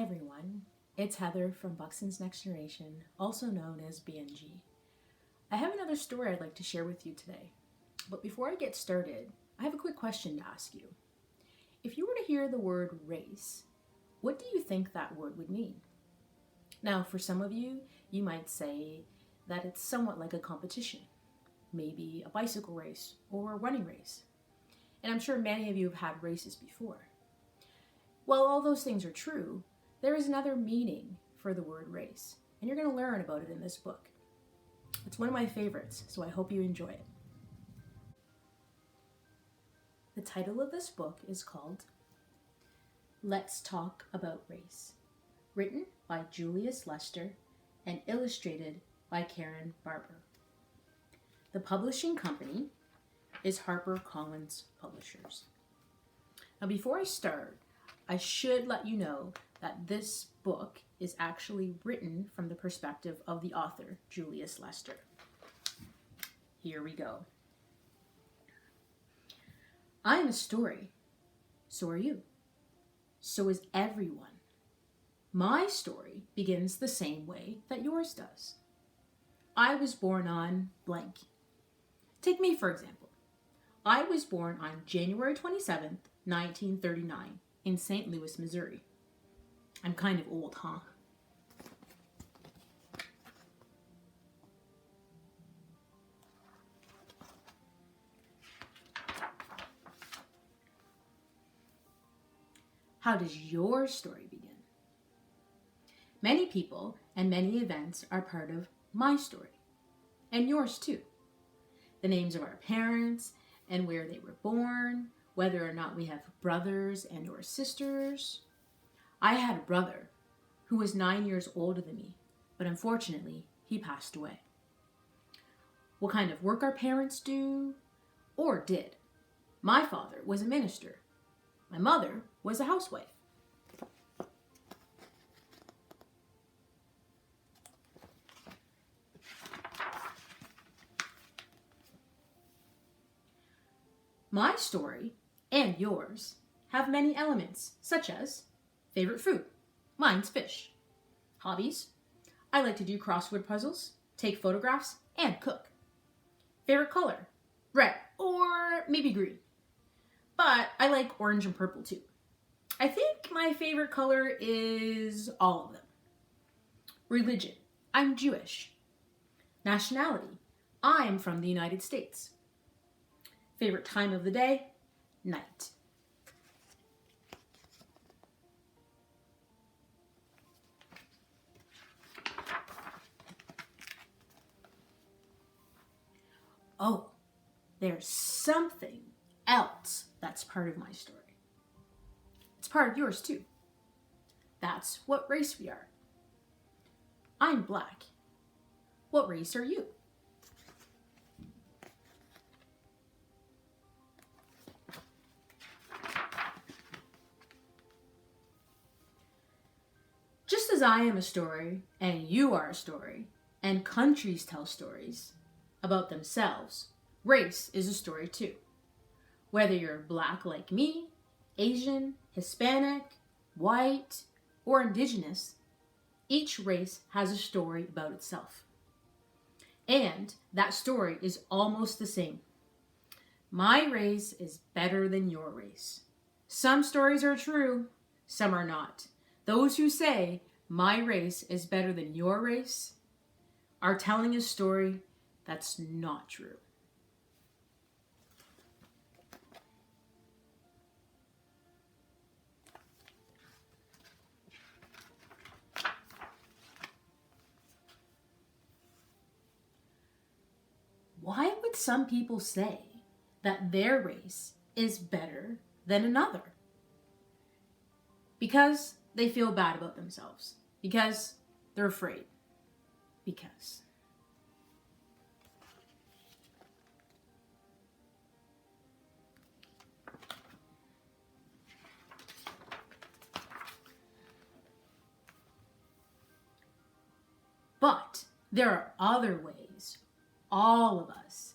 everyone, it's Heather from Buxton's Next Generation, also known as BNG. I have another story I'd like to share with you today. But before I get started, I have a quick question to ask you. If you were to hear the word race, what do you think that word would mean? Now, for some of you, you might say that it's somewhat like a competition, maybe a bicycle race or a running race. And I'm sure many of you have had races before. While all those things are true, there is another meaning for the word race, and you're going to learn about it in this book. It's one of my favorites, so I hope you enjoy it. The title of this book is called Let's Talk About Race, written by Julius Lester and illustrated by Karen Barber. The publishing company is HarperCollins Publishers. Now, before I start, I should let you know that this book is actually written from the perspective of the author, Julius Lester. Here we go. I'm a story. So are you. So is everyone. My story begins the same way that yours does. I was born on blank. Take me, for example. I was born on January 27th, 1939, in St. Louis, Missouri. I'm kind of old, huh? How does your story begin? Many people and many events are part of my story, and yours too. The names of our parents and where they were born, whether or not we have brothers and or sisters. I had a brother who was 9 years older than me, but unfortunately, he passed away. What kind of work our parents do or did. My father was a minister. My mother was a housewife. My story and yours have many elements, such as favorite food. Mine's fish. Hobbies. I like to do crossword puzzles, take photographs, and cook. Favorite color. Red or maybe green. But I like orange and purple too. I think my favorite color is all of them. Religion. I'm Jewish. Nationality. I'm from the United States. Favorite time of the day? Night. Oh, there's something else that's part of my story. It's part of yours too. That's what race we are. I'm black. What race are you? Just as I am a story, and you are a story, and countries tell stories about themselves, race is a story too. Whether you're black like me, Asian, Hispanic, white, or indigenous, each race has a story about itself. And that story is almost the same. My race is better than your race. Some stories are true, some are not. Those who say my race is better than your race are telling a story that's not true. Why would some people say that their race is better than another? Because they feel bad about themselves. Because they're afraid. Because. But there are other ways all of us,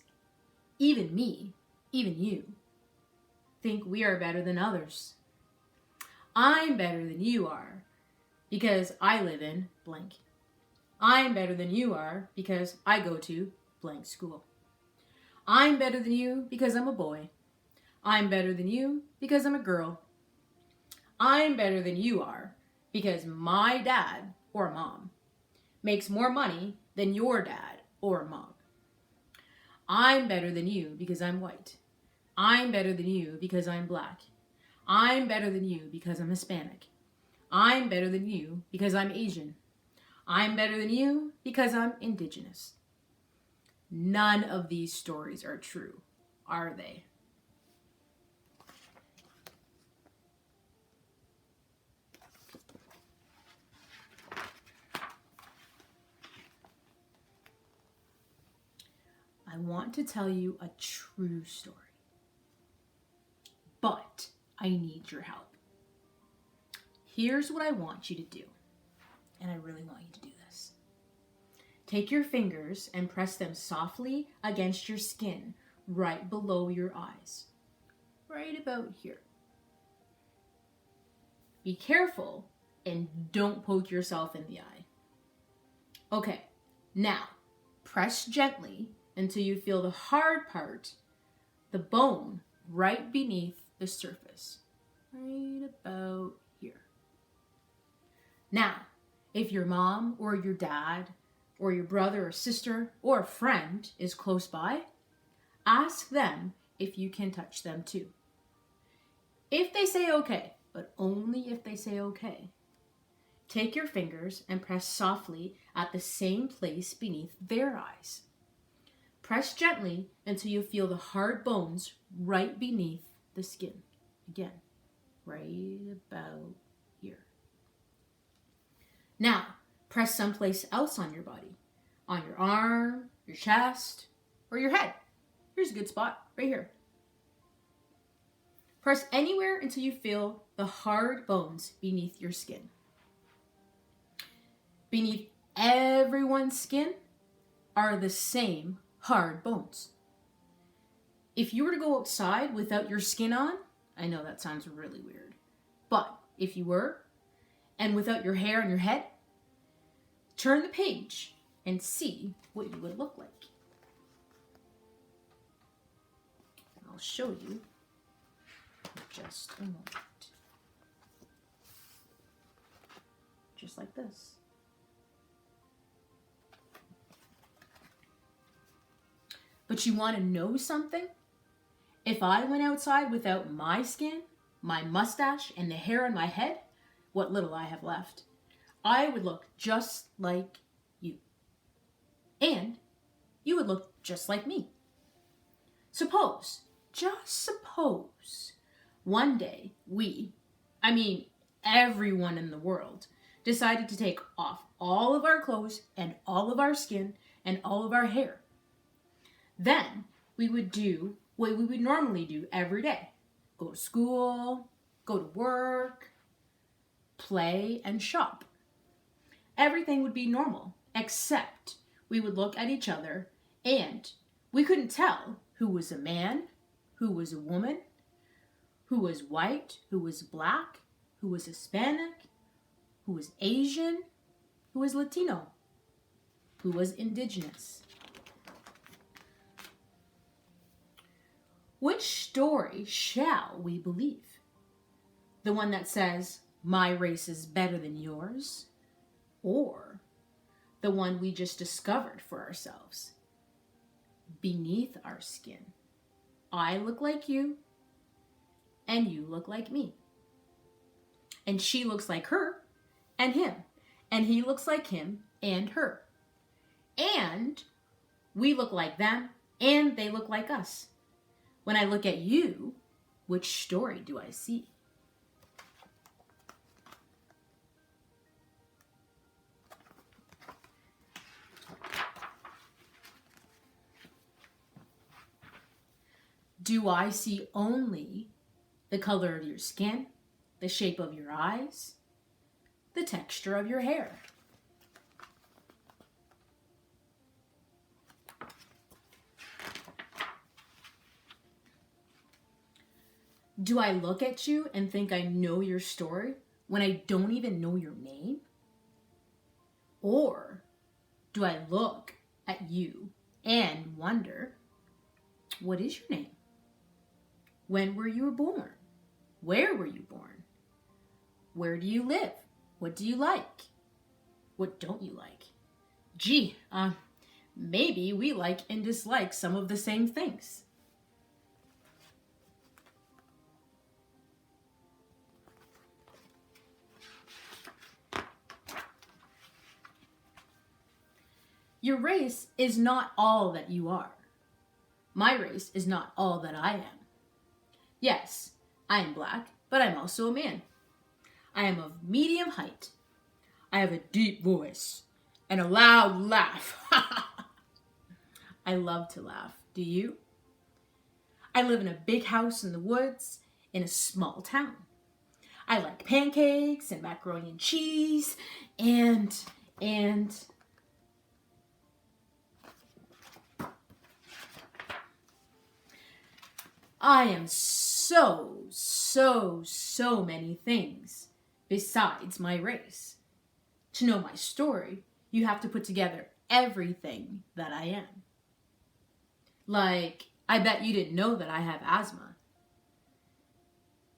even me, even you, think we are better than others. I'm better than you are because I live in blank. I'm better than you are because I go to blank school. I'm better than you because I'm a boy. I'm better than you because I'm a girl. I'm better than you are because my dad or mom makes more money than your dad or mom. I'm better than you because I'm white. I'm better than you because I'm black. I'm better than you because I'm Hispanic. I'm better than you because I'm Asian. I'm better than you because I'm indigenous. None of these stories are true, are they? I want to tell you a true story, but I need your help. Here's what I want you to do, and I really want you to do this. Take your fingers and press them softly against your skin right below your eyes, right about here. Be careful and don't poke yourself in the eye. Okay, now press gently until you feel the hard part, the bone, right beneath the surface, right about here. Now, if your mom or your dad or your brother or sister or a friend is close by, ask them if you can touch them too. If they say okay, but only if they say okay, take your fingers and press softly at the same place beneath their eyes. Press gently until you feel the hard bones right beneath the skin. Again, right about here. Now, press someplace else on your body. On your arm, your chest, or your head. Here's a good spot, right here. Press anywhere until you feel the hard bones beneath your skin. Beneath everyone's skin are the same hard bones. If you were to go outside without your skin on, I know that sounds really weird, but if you were, and without your hair on your head, turn the page and see what you would look like. I'll show you in just a moment. Just like this. But you want to know something? If I went outside without my skin, my mustache, and the hair on my head, what little I have left, I would look just like you. And you would look just like me. Suppose, just suppose, one day everyone in the world, decided to take off all of our clothes and all of our skin and all of our hair. Then we would do what we would normally do every day. Go to school, go to work, play, and shop. Everything would be normal, except we would look at each other and we couldn't tell who was a man, who was a woman, who was white, who was black, who was Hispanic, who was Asian, who was Latino, who was indigenous. Which story shall we believe? The one that says, my race is better than yours? Or the one we just discovered for ourselves? Beneath our skin, I look like you, and you look like me. And she looks like her, and him. And he looks like him, and her. And we look like them, and they look like us. When I look at you, which story do I see? Do I see only the color of your skin, the shape of your eyes, the texture of your hair? Do I look at you and think I know your story, when I don't even know your name? Or do I look at you and wonder, what is your name? When were you born? Where were you born? Where do you live? What do you like? What don't you like? Gee, maybe we like and dislike some of the same things. Your race is not all that you are. My race is not all that I am. Yes, I am black, but I'm also a man. I am of medium height. I have a deep voice and a loud laugh. I love to laugh. Do you? I live in a big house in the woods in a small town. I like pancakes and macaroni and cheese and I am so many things besides my race. To know my story, you have to put together everything that I am. Like, I bet you didn't know that I have asthma.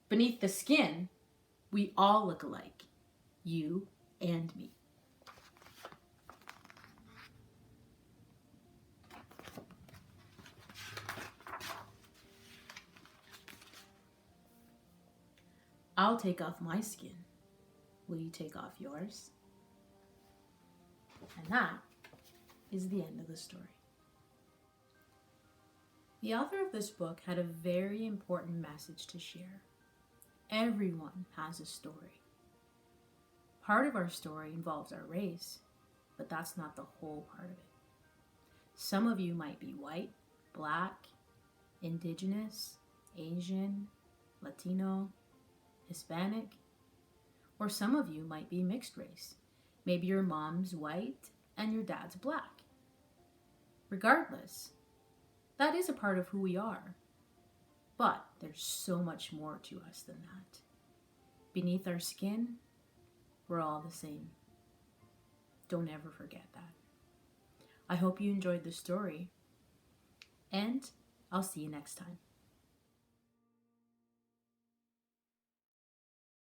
Beneath the skin, we all look alike. You and me. I'll take off my skin. Will you take off yours? And that is the end of the story. The author of this book had a very important message to share. Everyone has a story. Part of our story involves our race, but that's not the whole part of it. Some of you might be white, black, indigenous, Asian, Latino, Hispanic, or some of you might be mixed race. Maybe your mom's white and your dad's black. Regardless, that is a part of who we are. But there's so much more to us than that. Beneath our skin, we're all the same. Don't ever forget that. I hope you enjoyed the story, and I'll see you next time.